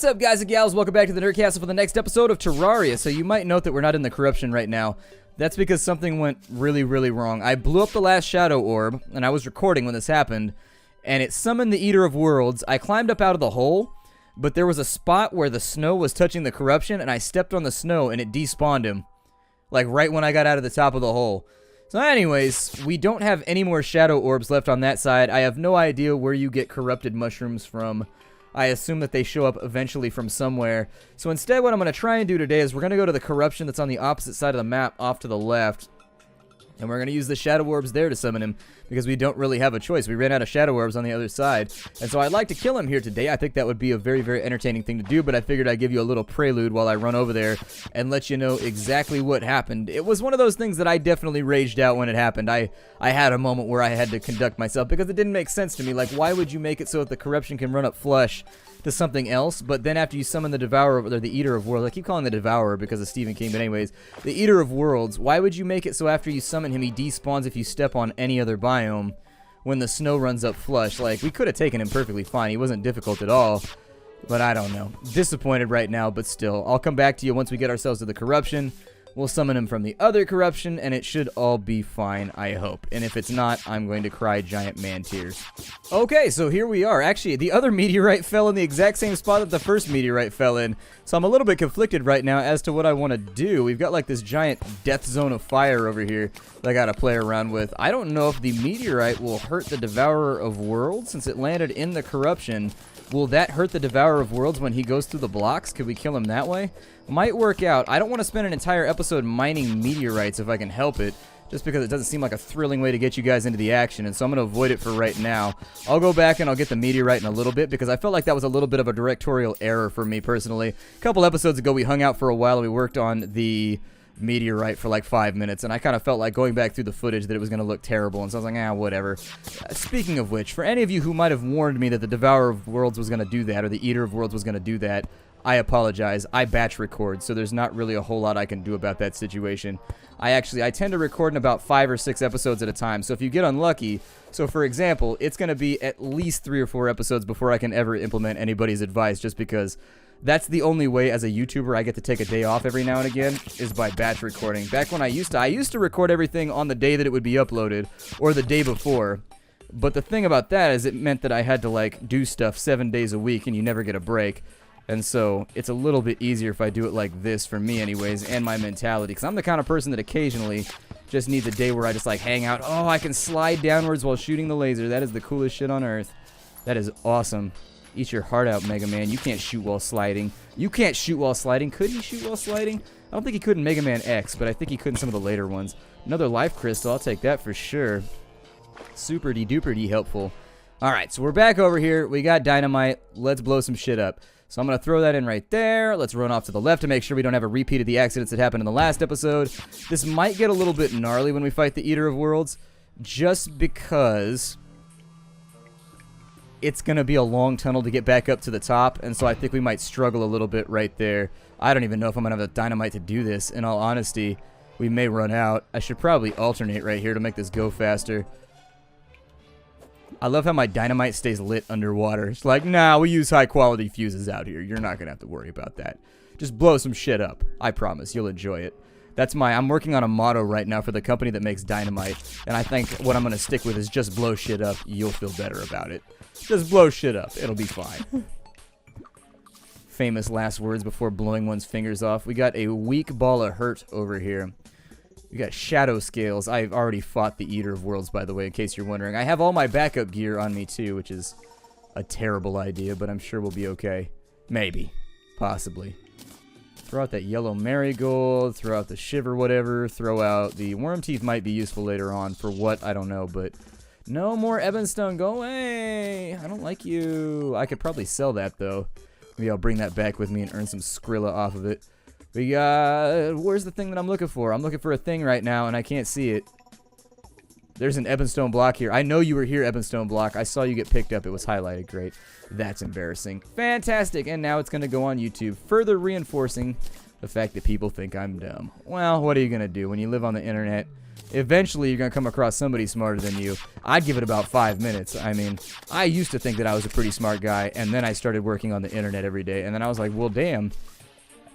What's up, guys and gals? Welcome back to the Nerd Castle for the next episode of Terraria. So you might note that we're not in the corruption right now. That's because something went really wrong. I blew up the last shadow orb, and I was recording when this happened, and it summoned the Eater of Worlds. I climbed up out of the hole, but there was a spot where the snow was touching the corruption, and I stepped on the snow, and it despawned him. Like, right when I got out of the top of the hole. So anyways, we don't have any more shadow orbs left on that side. I have no idea where you get corrupted mushrooms from. I assume that they show up eventually from somewhere. So instead, what I'm going to try and do today is we're going to go to the corruption that's on the opposite side of the map, off to the left. And we're going to use the shadow orbs there to summon him, because we don't really have a choice. We ran out of shadow orbs on the other side. And so I'd like to kill him here today. I think that would be a very entertaining thing to do, but I figured I'd give you a little prelude while I run over there and let you know exactly what happened. It was one of those things that I definitely raged out when it happened. I had a moment where I had to conduct myself, because it didn't make sense to me. Like, why would you make it so that the corruption can run up flush to something else, but then after you summon the Devourer, or the Eater of Worlds, I keep calling the Devourer because of Stephen King, but anyways, the Eater of Worlds, why would you make it so after you summon him, he despawns if you step on any other biome when the snow runs up flush? Like, we could have taken him perfectly fine. He wasn't difficult at all, but I don't know. Disappointed right now, but still. I'll come back to you once we get ourselves to the corruption. We'll summon him from the other corruption, and it should all be fine, I hope. And if it's not, I'm going to cry giant man tears. Okay, so here we are. Actually, the other meteorite fell in the exact same spot that the first meteorite fell in. So I'm a little bit conflicted right now as to what I want to do. We've got like this giant death zone of fire over here that I got to play around with. I don't know if the meteorite will hurt the Devourer of Worlds since it landed in the corruption. Will that hurt the Devourer of Worlds when he goes through the blocks? Could we kill him that way? Might work out. I don't want to spend an entire episode mining meteorites if I can help it, just because it doesn't seem like a thrilling way to get you guys into the action, and so I'm going to avoid it for right now. I'll go back and I'll get the meteorite in a little bit, because I felt like that was a little bit of a directorial error for me personally. A couple episodes ago, we hung out for a while and we worked on the meteorite for like 5 minutes, and I kind of felt like going back through the footage that it was going to look terrible, and so I was like, ah, whatever. Speaking of which, for any of you who might have warned me that the Devourer of Worlds was going to do that, or the Eater of Worlds was going to do that, I apologize. I batch record, so there's not really a whole lot I can do about that situation. I tend to record in about 5 or 6 episodes at a time, so if you get unlucky, so for example, it's going to be at least 3 or 4 episodes before I can ever implement anybody's advice, just because that's the only way as a YouTuber I get to take a day off every now and again, is by batch recording. Back when I used to record everything on the day that it would be uploaded, or the day before. But the thing about that is it meant that I had to like do stuff 7 days a week, and you never get a break. And so it's a little bit easier if I do it like this, for me anyways, and my mentality. Because I'm the kind of person that occasionally just needs a day where I just like hang out. Oh, I can slide downwards while shooting the laser. That is the coolest shit on earth. That is awesome. Eat your heart out, Mega Man. You can't shoot while sliding. You can't shoot while sliding. Could he shoot while sliding? I don't think he could in Mega Man X, but I think he could in some of the later ones. Another life crystal. I'll take that for sure. Super-de-duper-de helpful. Alright, so we're back over here. We got dynamite. Let's blow some shit up. So I'm going to throw that in right there. Let's run off to the left to make sure we don't have a repeat of the accidents that happened in the last episode. This might get a little bit gnarly when we fight the Eater of Worlds, just because it's going to be a long tunnel to get back up to the top, and so I think we might struggle a little bit right there. I don't even know if I'm going to have the dynamite to do this, in all honesty. We may run out. I should probably alternate right here to make this go faster. I love how my dynamite stays lit underwater. It's like, nah, we use high-quality fuses out here. You're not going to have to worry about that. Just blow some shit up. I promise. You'll enjoy it. I'm working on a motto right now for the company that makes dynamite, and I think what I'm going to stick with is just blow shit up. You'll feel better about it. Just blow shit up. It'll be fine. Famous last words before blowing one's fingers off. We got a weak ball of hurt over here. We got shadow scales. I've already fought the Eater of Worlds, by the way, in case you're wondering. I have all my backup gear on me, too, which is a terrible idea, but I'm sure we'll be okay. Maybe. Possibly. Throw out that yellow marigold, throw out the shiver whatever, throw out the worm teeth might be useful later on. For what? I don't know, but no more Ebonstone. Go away. I don't like you. I could probably sell that, though. Maybe I'll bring that back with me and earn some Skrilla off of it. We got... Where's the thing that I'm looking for? I'm looking for a thing right now, and I can't see it. There's an Ebonstone block here. I know you were here, Ebonstone block. I saw you get picked up. It was highlighted. Great. That's embarrassing. Fantastic. And now it's going to go on YouTube, further reinforcing the fact that people think I'm dumb. Well, what are you going to do? When you live on the internet, Eventually, you're going to come across somebody smarter than you. I'd give it about 5 minutes. I mean, I used to think that I was a pretty smart guy, and then I started working on the internet every day, and then I was like, well, damn,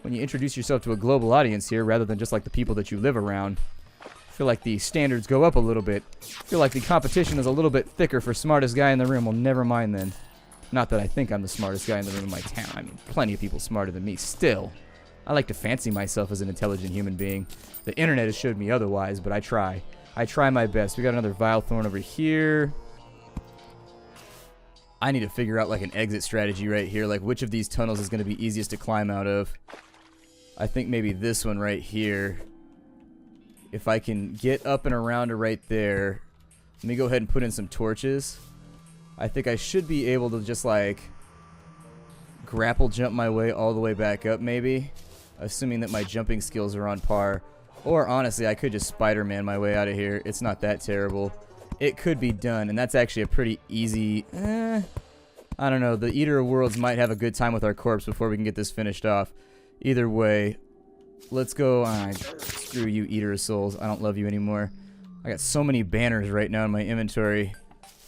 when you introduce yourself to a global audience here, rather than just like the people that you live around, I feel like the standards go up a little bit. I feel like the competition is a little bit thicker for smartest guy in the room. Well, never mind then. Not that I think I'm the smartest guy in the room in my town. I mean, plenty of people smarter than me. Still, I like to fancy myself as an intelligent human being. The internet has showed me otherwise, but I try. I try my best. We got another Vile Thorn over here. I need to figure out like an exit strategy right here. Like which of these tunnels is going to be easiest to climb out of. I think maybe this one right here. If I can get up and around to right there. Let me go ahead and put in some torches. I think I should be able to just like grapple jump my way all the way back up maybe. Assuming that my jumping skills are on par. Or honestly, I could just Spider-Man my way out of here. It's not that terrible. It could be done, and that's actually a pretty easy... I don't know. The Eater of Worlds might have a good time with our corpse before we can get this finished off. Either way, let's go... screw you, Eater of Souls. I don't love you anymore. I got so many banners right now in my inventory,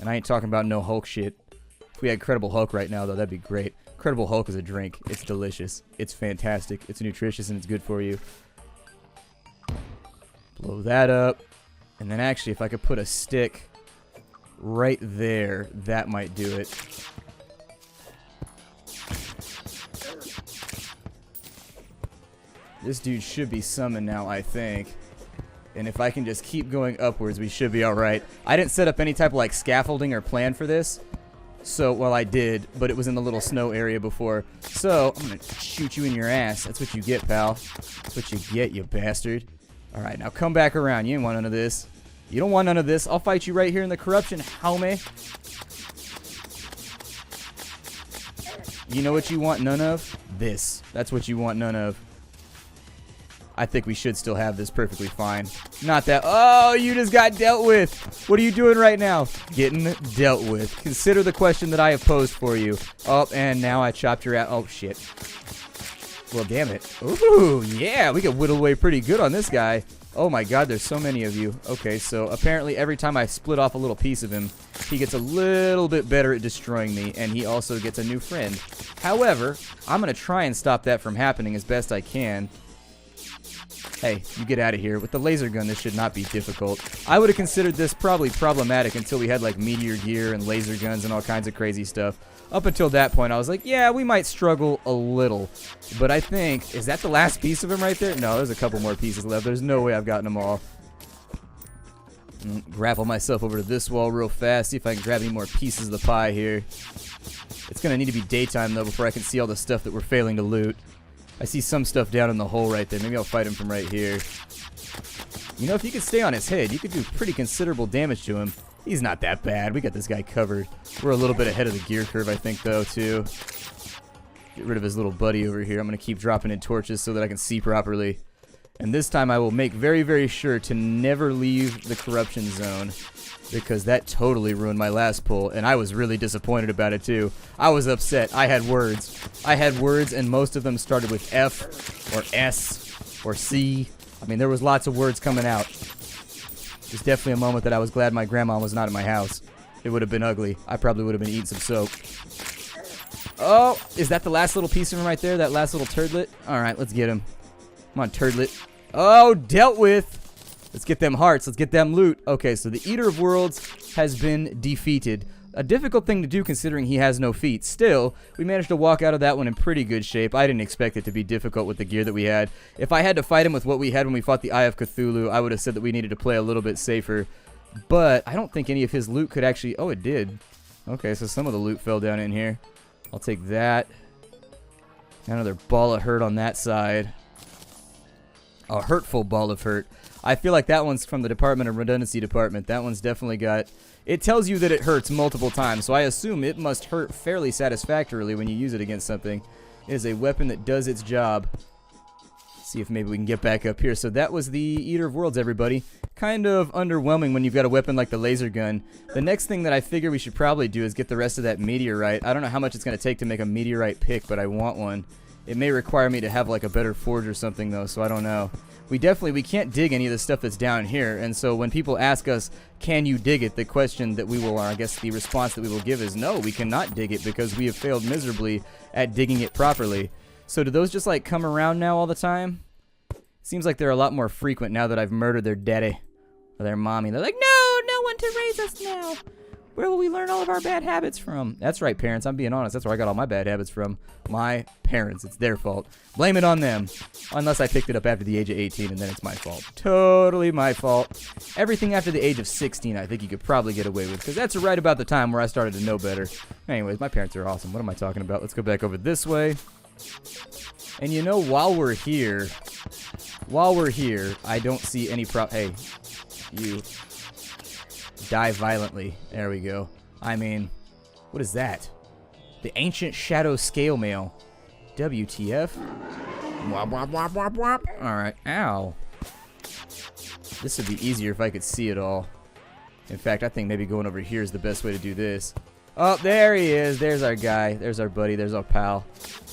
and I ain't talking about no Hulk shit. If we had Credible Hulk right now, though, that'd be great. Credible Hulk is a drink. It's delicious. It's fantastic. It's nutritious, and it's good for you. Blow that up. And then actually, if I could put a stick right there, that might do it. This dude should be summoned now, I think. And if I can just keep going upwards, we should be alright. I didn't set up any type of like scaffolding or plan for this. So, well, I did, but it was in the little snow area before. So, I'm going to shoot you in your ass. That's what you get, pal. That's what you get, you bastard. Alright, now come back around. You ain't want none of this. You don't want none of this. I'll fight you right here in the corruption, homie. You know what you want none of? This. That's what you want none of. I think we should still have this perfectly fine. Not that. Oh, you just got dealt with. What are you doing right now? Getting dealt with. Consider the question that I have posed for you. Oh, and now I chopped your ass. Oh, shit. Well, damn it. Ooh, yeah, we can whittle away pretty good on this guy. Oh my god, there's so many of you. Okay, so apparently every time I split off a little piece of him, he gets a little bit better at destroying me, and he also gets a new friend. However, I'm going to try and stop that from happening as best I can. Hey, you get out of here. With the laser gun, this should not be difficult. I would have considered this probably problematic until we had like meteor gear and laser guns and all kinds of crazy stuff. Up until that point, I was like, yeah, we might struggle a little. But I think, is that the last piece of him right there? No, there's a couple more pieces left. There's no way I've gotten them all. Grapple myself over to this wall real fast. See if I can grab any more pieces of the pie here. It's going to need to be daytime, though, before I can see all the stuff that we're failing to loot. I see some stuff down in the hole right there. Maybe I'll fight him from right here. You know, if you could stay on his head, you could do pretty considerable damage to him. He's not that bad. We got this guy covered. We're a little bit ahead of the gear curve, I think, though, too. Get rid of his little buddy over here. I'm going to keep dropping in torches so that I can see properly. And this time I will make very, very sure to never leave the corruption zone, because that totally ruined my last pull, and I was really disappointed about it, too. I was upset. I had words. And most of them started with F or S or C. I mean, there was lots of words coming out. There's definitely a moment that I was glad my grandma was not at my house. It would have been ugly. I probably would have been eating some soap. Oh, is that the last little piece of him right there? That last little turdlet? Alright, let's get him. Come on, turdlet. Oh, dealt with. Let's get them hearts. Let's get them loot. Okay, so the Eater of Worlds has been defeated. A difficult thing to do considering he has no feet. Still, we managed to walk out of that one in pretty good shape. I didn't expect it to be difficult with the gear that we had. If I had to fight him with what we had when we fought the Eye of Cthulhu, I would have said that we needed to play a little bit safer. But I don't think any of his loot could actually... Oh, it did. Okay, so some of the loot fell down in here. I'll take that. Another ball of hurt on that side. A hurtful ball of hurt. I feel like that one's from the Department of Redundancy Department. That one's definitely got... It tells you that it hurts multiple times, so I assume it must hurt fairly satisfactorily when you use it against something. It is a weapon that does its job. Let's see if maybe we can get back up here. So that was the Eater of Worlds, everybody. Kind of underwhelming when you've got a weapon like the laser gun. The next thing that I figure we should probably do is get the rest of that meteorite. I don't know how much it's going to take to make a meteorite pick, but I want one. It may require me to have like a better forge or something though, so I don't know. We can't dig any of the stuff that's down here, and so when people ask us, can you dig it, the question that we will, or I guess the response that we will give is no, we cannot dig it because we have failed miserably at digging it properly. So do those just like come around now all the time? Seems like they're a lot more frequent now that I've murdered their daddy or their mommy. They're like, no, no one to raise us now. Where will we learn all of our bad habits from? That's right, parents. I'm being honest. That's where I got all my bad habits from. My parents. It's their fault. Blame it on them. Unless I picked it up after the age of 18, and then it's my fault. Totally my fault. Everything after the age of 16, I think you could probably get away with, because that's right about the time where I started to know better. Anyways, my parents are awesome. What am I talking about? Let's go back over this way. And you know, while we're here, I don't see any Hey, you... die violently. There we go. I mean, what is that? The Ancient Shadow Scale Mail. WTF? Wop, wop, wop, wop, wop. Alright. Ow. This would be easier if I could see it all. In fact, I think maybe going over here is the best way to do this. Oh, there he is. There's our guy. There's our buddy. There's our pal.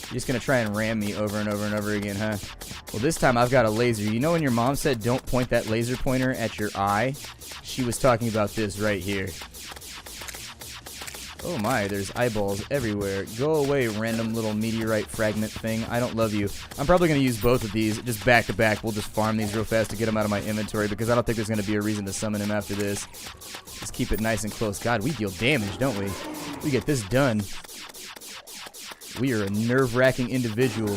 You're just going to try and ram me over and over and over again, huh? Well, this time I've got a laser. You know when your mom said don't point that laser pointer at your eye? She was talking about this right here. Oh my, there's eyeballs everywhere. Go away, random little meteorite fragment thing. I don't love you. I'm probably going to use both of these just back to back. We'll just farm these real fast to get them out of my inventory because I don't think there's going to be a reason to summon him after this. Just keep it nice and close. God, we deal damage, don't we? We get this done. We are a nerve-wracking individual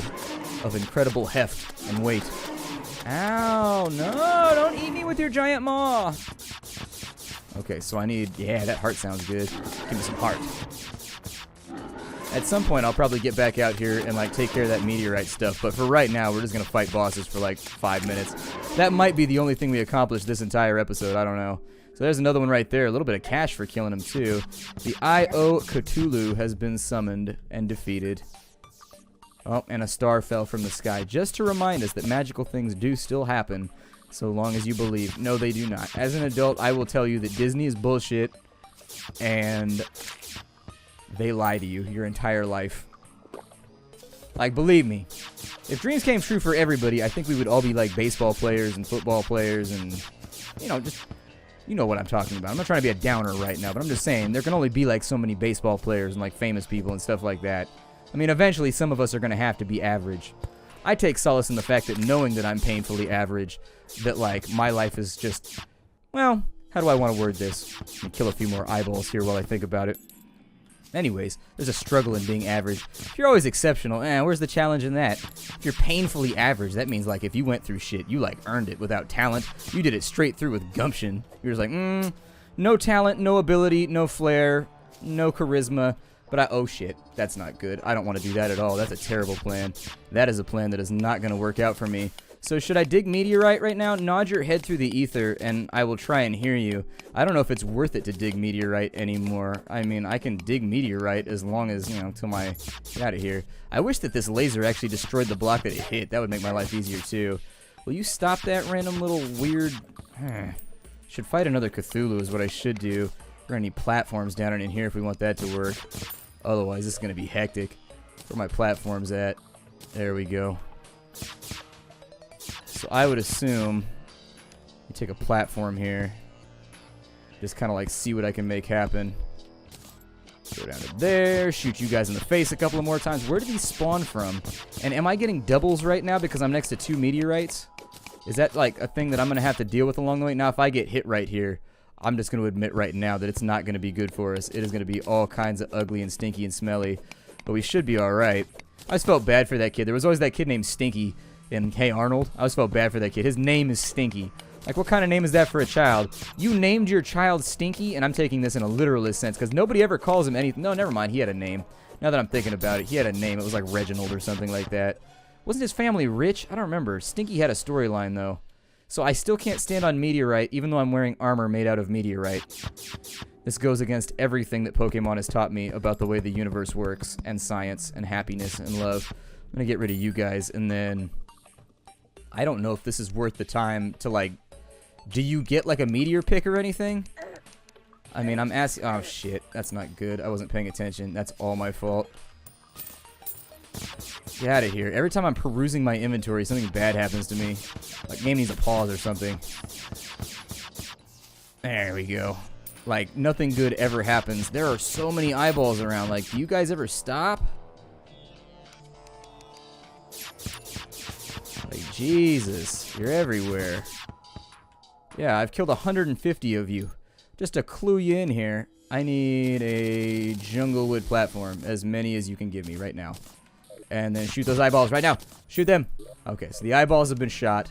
of incredible heft and weight. Ow, no, don't eat me with your giant maw. Okay, so I need, yeah, that heart sounds good. Give me some heart. At some point, I'll probably get back out here and, like, take care of that meteorite stuff. But for right now, we're just going to fight bosses for, like, 5 minutes. That might be the only thing we accomplished this entire episode. I don't know. So there's another one right there. A little bit of cash for killing him, too. The Eye of Cthulhu has been summoned and defeated. Oh, and a star fell from the sky. Just to remind us that magical things do still happen, so long as you believe. No, they do not. As an adult, I will tell you that Disney is bullshit, and they lie to you your entire life. Like, believe me. If dreams came true for everybody, I think we would all be like baseball players and football players and, you know, just... You know what I'm talking about. I'm not trying to be a downer right now, but I'm just saying there can only be like so many baseball players and like famous people and stuff like that. I mean, eventually some of us are going to have to be average. I take solace in the fact that knowing that I'm painfully average, that like my life is just, well, how do I want to word this? Let me kill a few more eyeballs here while I think about it. Anyways, there's a struggle in being average. If you're always exceptional, where's the challenge in that? If you're painfully average, that means like if you went through shit, you like earned it without talent. You did it straight through with gumption. You're just like, no talent, no ability, no flair, no charisma. But oh shit, that's not good. I don't want to do that at all. That's a terrible plan. That is a plan that is not going to work out for me. So should I dig meteorite right now? Nod your head through the ether, and I will try and hear you. I don't know if it's worth it to dig meteorite anymore. I mean, I can dig meteorite as long as, you know, till my... Get out of here. I wish that this laser actually destroyed the block that it hit. That would make my life easier, too. Will you stop that random little weird... Should fight another Cthulhu is what I should do. Are there any platforms down in here if we want that to work? Otherwise, this is going to be hectic. Where are my platforms at? There we go. So I would assume you take a platform here. Just kind of like see what I can make happen. Go down to there. Shoot you guys in the face a couple of more times. Where did he spawn from? And am I getting doubles right now because I'm next to 2 meteorites? Is that like a thing that I'm going to have to deal with along the way? Now, if I get hit right here, I'm just going to admit right now that it's not going to be good for us. It is going to be all kinds of ugly and stinky and smelly. But we should be alright. I just felt bad for that kid. There was always that kid named Stinky in Hey Arnold. I always felt bad for that kid. His name is Stinky. Like, what kind of name is that for a child? You named your child Stinky, and I'm taking this in a literalist sense, because nobody ever calls him anything. No, never mind. He had a name. Now that I'm thinking about it, he had a name. It was like Reginald or something like that. Wasn't his family rich? I don't remember. Stinky had a storyline, though. So I still can't stand on meteorite, even though I'm wearing armor made out of meteorite. This goes against everything that Pokemon has taught me about the way the universe works, and science, and happiness, and love. I'm going to get rid of you guys, and then... I don't know if this is worth the time to, like... Do you get, like, a meteor pick or anything? I mean, I'm asking... Oh, shit. That's not good. I wasn't paying attention. That's all my fault. Get out of here. Every time I'm perusing my inventory, something bad happens to me. Like, game needs a pause or something. There we go. Like, nothing good ever happens. There are so many eyeballs around. Like, do you guys ever stop? Like, Jesus. You're everywhere. Yeah, I've killed 150 of you. Just to clue you in here, I need a jungle wood platform. As many as you can give me right now. And then shoot those eyeballs right now. Shoot them. Okay, so the eyeballs have been shot.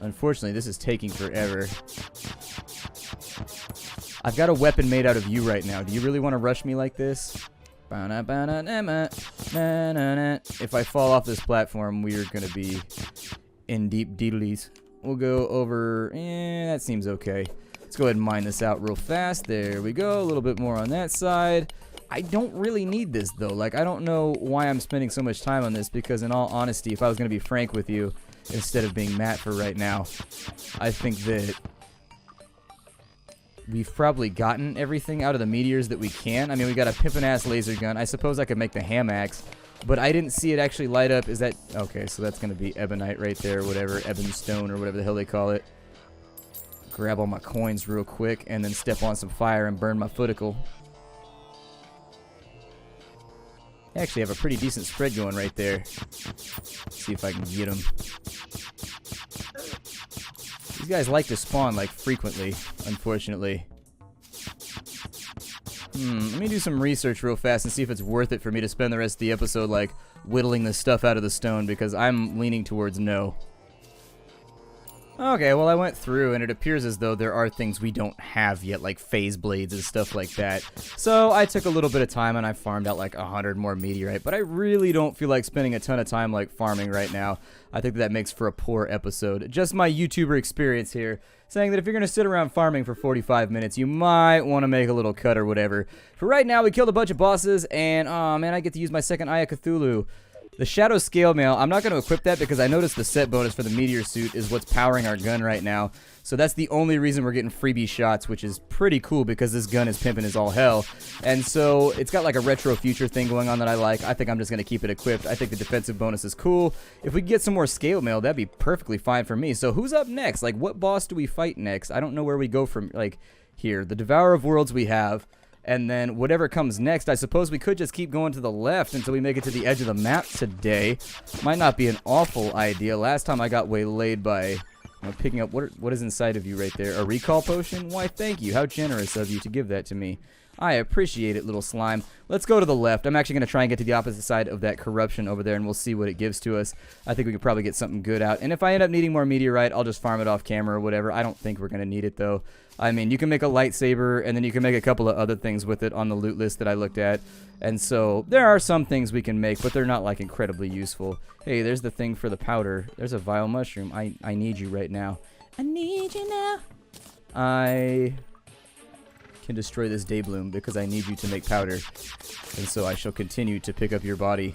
Unfortunately, this is taking forever. I've got a weapon made out of you right now. Do you really want to rush me like this? If I fall off this platform, we are going to be in deep deedlies. We'll go over... that seems okay. Let's go ahead and mine this out real fast. There we go. A little bit more on that side. I don't really need this, though. Like, I don't know why I'm spending so much time on this, because in all honesty, if I was going to be frank with you, instead of being Matt for right now, I think that we've probably gotten everything out of the meteors that we can. I mean, we got a pimpin' ass laser gun. I suppose I could make the ham axe, but I didn't see it actually light up. Is that... Okay, so that's going to be ebonite right there, whatever, ebonstone or whatever the hell they call it. Grab all my coins real quick and then step on some fire and burn my footicicle. I actually have a pretty decent spread going right there. See if I can get them. These guys like to spawn like frequently, unfortunately. Let me do some research real fast and see if it's worth it for me to spend the rest of the episode like whittling this stuff out of the stone, because I'm leaning towards no. Okay, well, I went through, and it appears as though there are things we don't have yet, like phase blades and stuff like that. So I took a little bit of time, and I farmed out like 100 more meteorite, but I really don't feel like spending a ton of time like farming right now. I think that makes for a poor episode. Just my YouTuber experience here, saying that if you're going to sit around farming for 45 minutes, you might want to make a little cut or whatever. For right now, we killed a bunch of bosses, and, oh man, I get to use my second Eye of Cthulhu. The Shadow Scale Mail, I'm not going to equip that because I noticed the set bonus for the Meteor Suit is what's powering our gun right now. So that's the only reason we're getting freebie shots, which is pretty cool because this gun is pimping as all hell. And so it's got like a retro future thing going on that I like. I think I'm just going to keep it equipped. I think the defensive bonus is cool. If we get some more Scale Mail, that'd be perfectly fine for me. So who's up next? Like, what boss do we fight next? I don't know where we go from, like, here. The Devourer of Worlds we have. And then whatever comes next, I suppose we could just keep going to the left until we make it to the edge of the map today. Might not be an awful idea. Last time I got waylaid by picking up... What is inside of you right there? A recall potion? Why, thank you. How generous of you to give that to me. I appreciate it, little slime. Let's go to the left. I'm actually going to try and get to the opposite side of that corruption over there, and we'll see what it gives to us. I think we could probably get something good out. And if I end up needing more meteorite, I'll just farm it off camera or whatever. I don't think we're going to need it, though. I mean, you can make a lightsaber, and then you can make a couple of other things with it on the loot list that I looked at. And so there are some things we can make, but they're not, like, incredibly useful. Hey, there's the thing for the powder. There's a vile mushroom. I need you right now. I need you now. I can destroy this daybloom because I need you to make powder. And so I shall continue to pick up your body.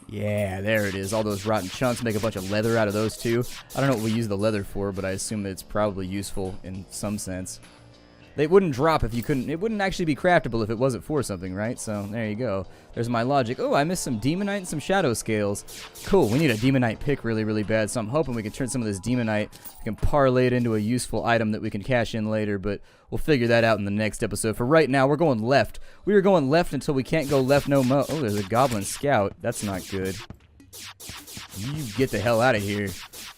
Yeah, there it is. All those rotten chunks. Make a bunch of leather out of those too. I don't know what we use the leather for, but I assume it's probably useful in some sense. They wouldn't drop if you couldn't. It wouldn't actually be craftable if it wasn't for something, right? So there you go. There's my logic. Oh, I missed some demonite and some shadow scales. Cool. We need a demonite pick really, really bad. So I'm hoping we can turn some of this demonite. We can parlay it into a useful item that we can cash in later, but we'll figure that out in the next episode. For right now, we're going left. We are going left until we can't go left no more. Oh, there's a goblin scout. That's not good. You get the hell out of here.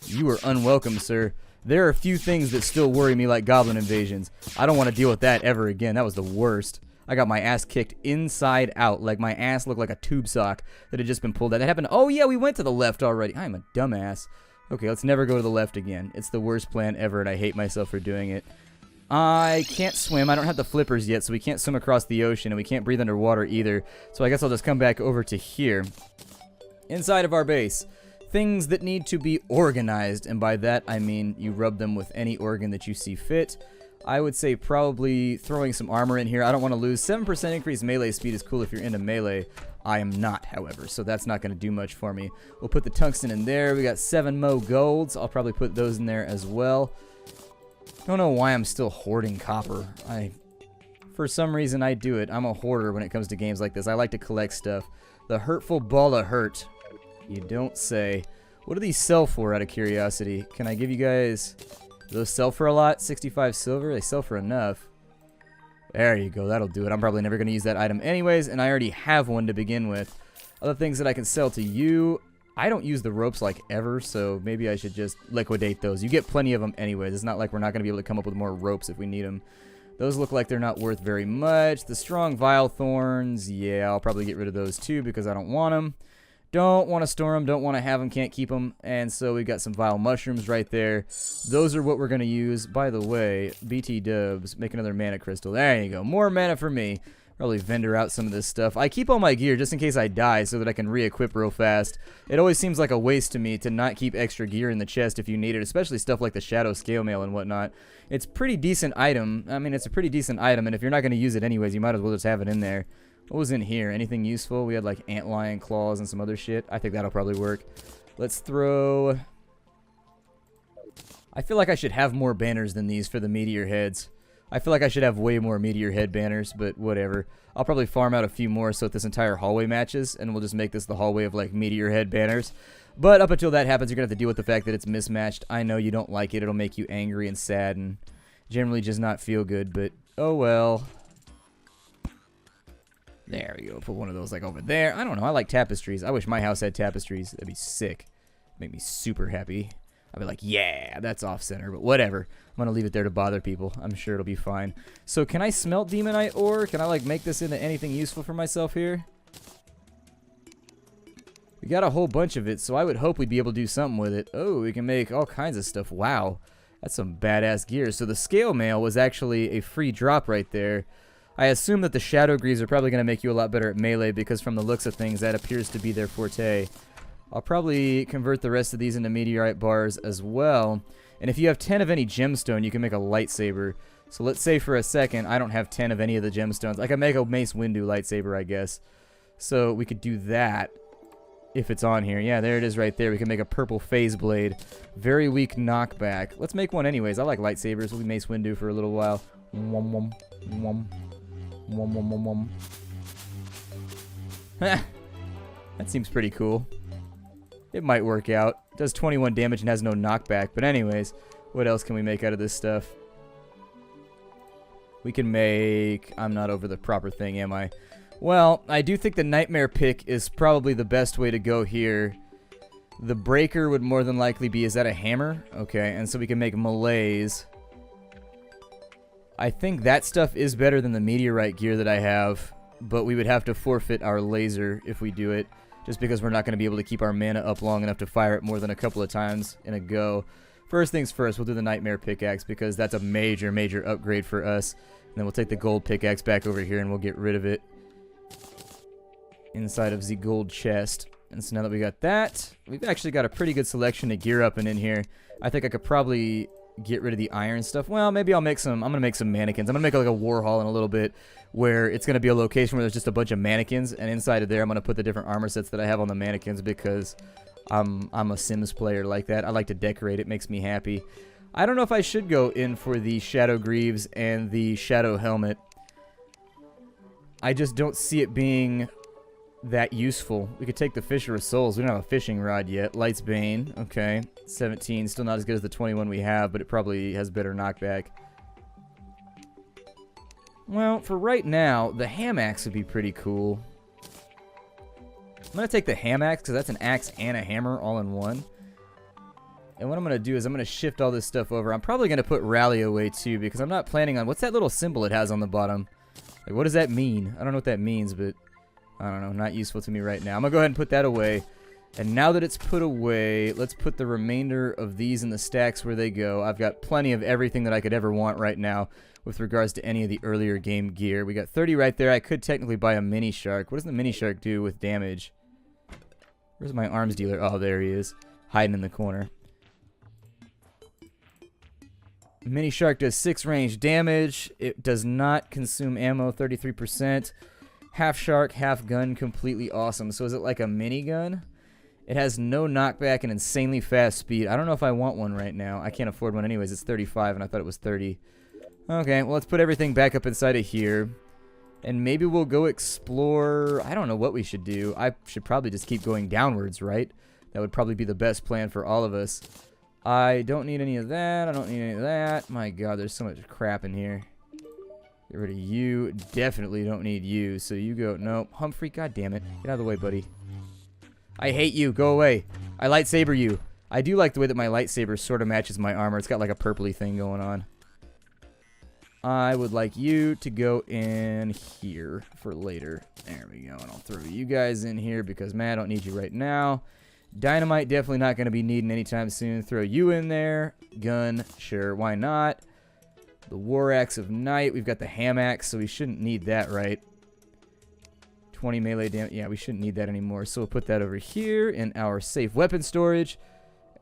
You are unwelcome, sir. There are a few things that still worry me, like goblin invasions. I don't want to deal with that ever again. That was the worst. I got my ass kicked inside out. Like, my ass looked like a tube sock that had just been pulled out. That happened. Oh, yeah, we went to the left already. I'm a dumbass. Okay, let's never go to the left again. It's the worst plan ever, and I hate myself for doing it. I can't swim. I don't have the flippers yet, so we can't swim across the ocean, and we can't breathe underwater either. So I guess I'll just come back over to here. Inside of our base. Things that need to be organized, and by that I mean you rub them with any organ that you see fit. I would say probably throwing some armor in here. I don't want to lose. 7% increased melee speed is cool if you're into melee. I am not, however, so that's not going to do much for me. We'll put the tungsten in there. We got 7 mo golds. I'll probably put those in there as well. Don't know why I'm still hoarding copper. For some reason, I do it. I'm a hoarder when it comes to games like this. I like to collect stuff. The hurtful ball of hurt. You don't say. What do these sell for, out of curiosity? Can I give you guys... Do those sell for a lot? 65 silver? They sell for enough. There you go. That'll do it. I'm probably never going to use that item anyways, and I already have one to begin with. Other things that I can sell to you... I don't use the ropes like ever, so maybe I should just liquidate those. You get plenty of them anyways. It's not like we're not going to be able to come up with more ropes if we need them. Those look like they're not worth very much. The strong vile thorns, yeah, I'll probably get rid of those too because I don't want them. Don't want to store them, don't want to have them, can't keep them. And so we've got some vile mushrooms right there. Those are what we're going to use. By the way, BT dubs, make another mana crystal. There you go. More mana for me. Probably vendor out some of this stuff. I keep all my gear just in case I die so that I can re-equip real fast. It always seems like a waste to me to not keep extra gear in the chest if you need it, especially stuff like the shadow scale mail and whatnot. It's a pretty decent item. I mean, it's a pretty decent item, and if you're not going to use it anyways, you might as well just have it in there. What was in here? Anything useful? We had like antlion claws and some other shit. I think that'll probably work. Let's throw... I feel like I should have more banners than these for the meteor heads. I feel like I should have way more meteor head banners, but whatever. I'll probably farm out a few more so that this entire hallway matches, and we'll just make this the hallway of like meteor head banners. But up until that happens, you're going to have to deal with the fact that it's mismatched. I know you don't like it. It'll make you angry and sad and generally just not feel good, but oh well. There we go. Put one of those like over there. I don't know. I like tapestries. I wish my house had tapestries. That'd be sick. Make me super happy. I'd be like, yeah, that's off-center, but whatever. I'm going to leave it there to bother people. I'm sure it'll be fine. So can I smelt demonite ore? Can I, like, make this into anything useful for myself here? We got a whole bunch of it, so I would hope we'd be able to do something with it. Oh, we can make all kinds of stuff. Wow. That's some badass gear. So the scale mail was actually a free drop right there. I assume that the shadow greaves are probably going to make you a lot better at melee because from the looks of things, that appears to be their forte. I'll probably convert the rest of these into meteorite bars as well. And if you have 10 of any gemstone, you can make a lightsaber. So let's say for a second I don't have 10 of any of the gemstones. I can make a Mace Windu lightsaber, I guess. So we could do that if it's on here. Yeah, there it is right there. We can make a purple phase blade. Very weak knockback. Let's make one anyways. I like lightsabers. We'll be Mace Windu for a little while. Wum, wum, wum. Wum, wum, wum, wum. That seems pretty cool. It might work out. It does 21 damage and has no knockback. But anyways, what else can we make out of this stuff? We can make... I'm not over the proper thing, am I? Well, I do think the nightmare pick is probably the best way to go here. The breaker would more than likely be... Is that a hammer? Okay, and so we can make melees. I think that stuff is better than the meteorite gear that I have. But we would have to forfeit our laser if we do it. Just because we're not going to be able to keep our mana up long enough to fire it more than a couple of times in a go. First things first, we'll do the Nightmare Pickaxe because that's a major, major upgrade for us. And then we'll take the Gold Pickaxe back over here and we'll get rid of it inside of the gold chest. And so now that we got that, we've actually got a pretty good selection of gear up and in here. I think I could probably get rid of the iron stuff. Well, maybe I'm going to make some mannequins. I'm going to make like a war hall in a little bit where it's going to be a location where there's just a bunch of mannequins, and inside of there I'm going to put the different armor sets that I have on the mannequins because I'm a Sims player like that. I like to decorate. It makes me happy. I don't know if I should go in for the Shadow Greaves and the Shadow Helmet. I just don't see it being that useful. We could take the Fisher of Souls. We don't have a fishing rod yet. Light's Bane. Okay. 17. Still not as good as the 21 we have, but it probably has better knockback. Well, for right now, the ham axe would be pretty cool. I'm going to take the ham axe because that's an axe and a hammer all in one. And what I'm going to do is I'm going to shift all this stuff over. I'm probably going to put rally away too because I'm not planning on... What's that little symbol it has on the bottom? Like, what does that mean? I don't know what that means, but... I don't know, not useful to me right now. I'm going to go ahead and put that away. And now that it's put away, let's put the remainder of these in the stacks where they go. I've got plenty of everything that I could ever want right now with regards to any of the earlier game gear. We got 30 right there. I could technically buy a mini shark. What does the mini shark do with damage? Where's my arms dealer? Oh, there he is. Hiding in the corner. Mini shark does 6 range damage. It does not consume ammo, 33%. Half shark, half gun, completely awesome. So is it like a minigun? It has no knockback and insanely fast speed. I don't know if I want one right now. I can't afford one anyways. It's 35 and I thought it was 30. Okay, well, let's put everything back up inside of here. And maybe we'll go explore. I don't know what we should do. I should probably just keep going downwards, right? That would probably be the best plan for all of us. I don't need any of that. I don't need any of that. My God, there's so much crap in here. Get rid of you. Definitely don't need you. So you go. Nope. Humphrey, God damn it. Get out of the way, buddy. I hate you. Go away. I lightsaber you. I do like the way that my lightsaber sort of matches my armor. It's got like a purpley thing going on. I would like you to go in here for later. There we go. And I'll throw you guys in here because, man, I don't need you right now. Dynamite, definitely not going to be needing anytime soon. Throw you in there. Gun, sure, why not? The War Axe of Night. We've got the Ham Axe, so we shouldn't need that, right? 20 melee damage. Yeah, we shouldn't need that anymore. So we'll put that over here in our safe weapon storage.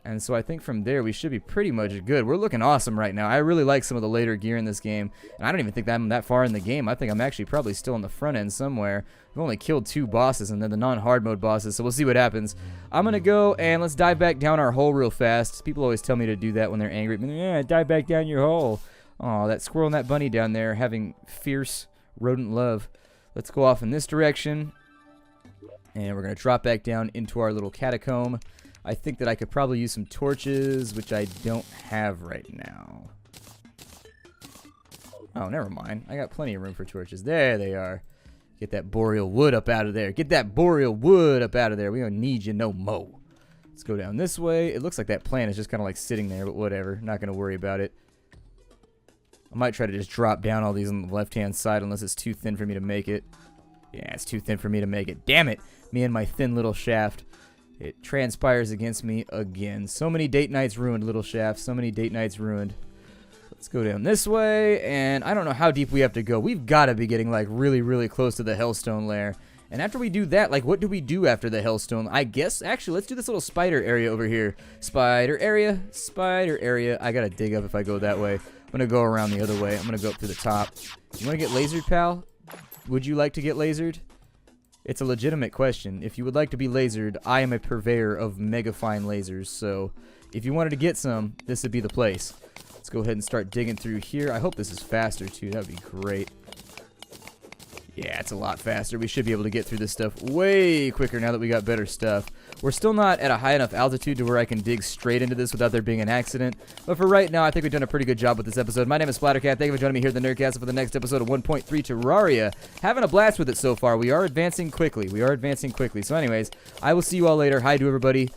And so I think from there we should be pretty much good. We're looking awesome right now. I really like some of the later gear in this game. And I don't even think that I'm that far in the game. I think I'm actually probably still on the front end somewhere. I've only killed 2 bosses and then the non-hard mode bosses. So we'll see what happens. I'm going to go and let's dive back down our hole real fast. People always tell me to do that when they're angry. Yeah, dive back down your hole. Oh, that squirrel and that bunny down there having fierce rodent love. Let's go off in this direction. And we're going to drop back down into our little catacomb. I think that I could probably use some torches, which I don't have right now. Oh, never mind. I got plenty of room for torches. There they are. Get that boreal wood up out of there. Get that boreal wood up out of there. We don't need you no more. Let's go down this way. It looks like that plant is just kind of like sitting there, but whatever. Not going to worry about it. I might try to just drop down all these on the left-hand side unless it's too thin for me to make it. Yeah, it's too thin for me to make it. Damn it. Me and my thin little shaft. It transpires against me again. So many date nights ruined, little shaft. So many date nights ruined. Let's go down this way. And I don't know how deep we have to go. We've got to be getting like really, really close to the Hellstone lair. And after we do that, like what do we do after the Hellstone? I guess, actually, let's do this little spider area over here. Spider area. Spider area. I got to dig up if I go that way. I'm going to go around the other way. I'm going to go up to the top. You want to get lasered, pal? Would you like to get lasered? It's a legitimate question. If you would like to be lasered, I am a purveyor of mega fine lasers. So if you wanted to get some, this would be the place. Let's go ahead and start digging through here. I hope this is faster too. That would be great. Yeah, it's a lot faster. We should be able to get through this stuff way quicker now that we got better stuff. We're still not at a high enough altitude to where I can dig straight into this without there being an accident. But for right now, I think we've done a pretty good job with this episode. My name is Splattercat. Thank you for joining me here at the Nerdcastle for the next episode of 1.3 Terraria. Having a blast with it so far. We are advancing quickly. So anyways, I will see you all later. Hi to everybody.